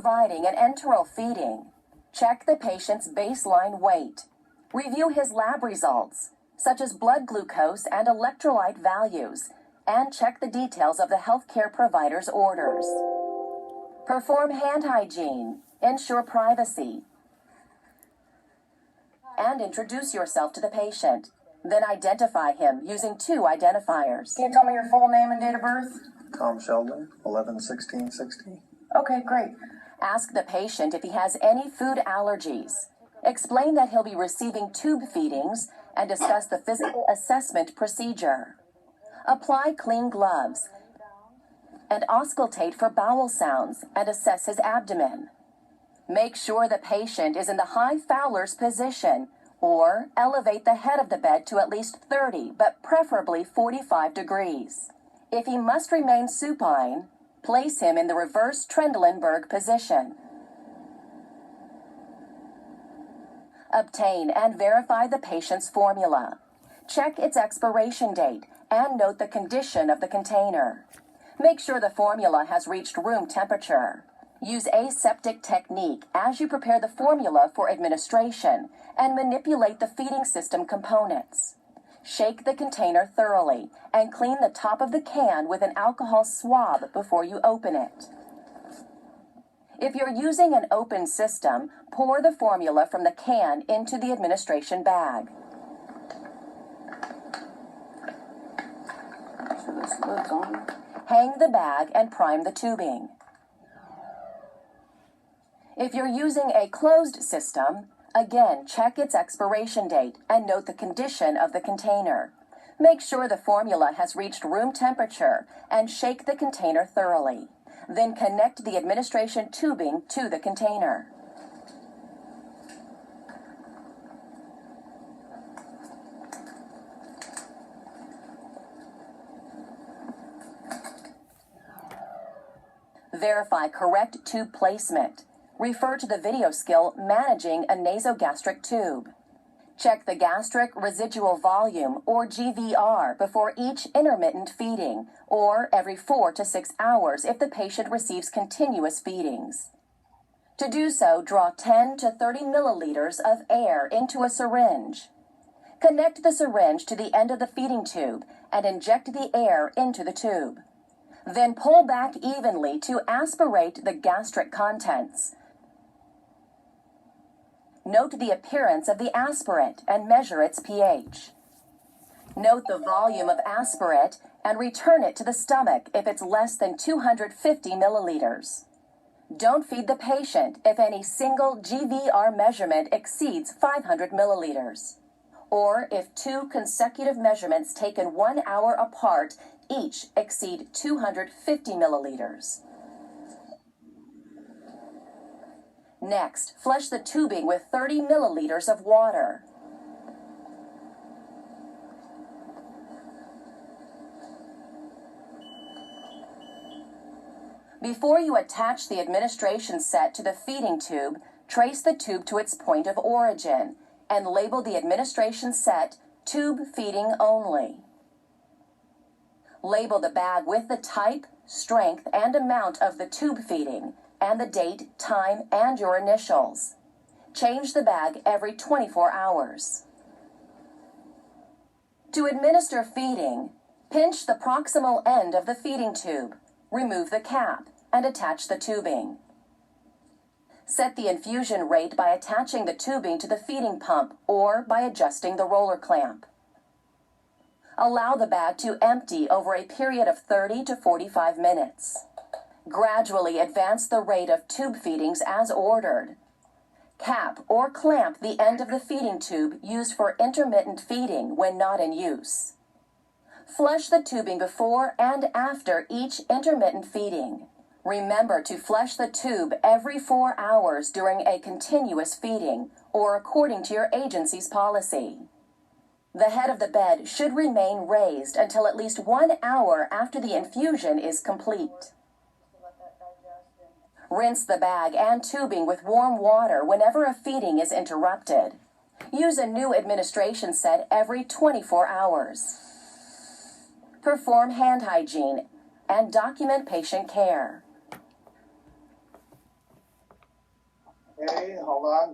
providing an enteral feeding, check the patient's baseline weight. Review his lab results, such as blood glucose and electrolyte values, and check the details of the healthcare provider's orders. Perform hand hygiene, ensure privacy, and introduce yourself to the patient. Then identify him using 2 identifiers. Can you tell me your full name and date of birth? Tom Sheldon, 11/16/60. Okay, great. Ask the patient if he has any food allergies. Explain that he'll be receiving tube feedings and discuss the physical assessment procedure. Apply clean gloves and auscultate for bowel sounds and assess his abdomen. Make sure the patient is in the high Fowler's position, or elevate the head of the bed to at least 30, but preferably 45 degrees. If he must remain supine, place him in the reverse Trendelenburg position. Obtain and verify the patient's formula. Check its expiration date and note the condition of the container. Make sure the formula has reached room temperature. Use aseptic technique as you prepare the formula for administration and manipulate the feeding system components. Shake the container thoroughly and clean the top of the can with an alcohol swab before you open it. If you're using an open system, pour the formula from the can into the administration bag. So this lid's on. Hang the bag and prime the tubing. If you're using a closed system, again, check its expiration date and note the condition of the container. Make sure the formula has reached room temperature and shake the container thoroughly. Then connect the administration tubing to the container. Verify correct tube placement. Refer to the video skill Managing a Nasogastric Tube. Check the gastric residual volume, or GVR, before each intermittent feeding, or every 4 to 6 hours if the patient receives continuous feedings. To do so, draw 10 to 30 milliliters of air into a syringe. Connect the syringe to the end of the feeding tube and inject the air into the tube. Then pull back evenly to aspirate the gastric contents. Note the appearance of the aspirate and measure its pH. Note the volume of aspirate and return it to the stomach if it's less than 250 milliliters. Don't feed the patient if any single GVR measurement exceeds 500 milliliters, or if 2 consecutive measurements taken 1 hour apart each exceed 250 milliliters. Next, flush the tubing with 30 milliliters of water. Before you attach the administration set to the feeding tube, trace the tube to its point of origin and label the administration set tube feeding only. Label the bag with the type, strength, and amount of the tube feeding, and the date, time, and your initials. Change the bag every 24 hours. To administer feeding, pinch the proximal end of the feeding tube, remove the cap, and attach the tubing. Set the infusion rate by attaching the tubing to the feeding pump or by adjusting the roller clamp. Allow the bag to empty over a period of 30 to 45 minutes. Gradually advance the rate of tube feedings as ordered. Cap or clamp the end of the feeding tube used for intermittent feeding when not in use. Flush the tubing before and after each intermittent feeding. Remember to flush the tube every 4 hours during a continuous feeding or according to your agency's policy. The head of the bed should remain raised until at least 1 hour after the infusion is complete. Rinse the bag and tubing with warm water whenever a feeding is interrupted. Use a new administration set every 24 hours. Perform hand hygiene and document patient care. Okay, hold on.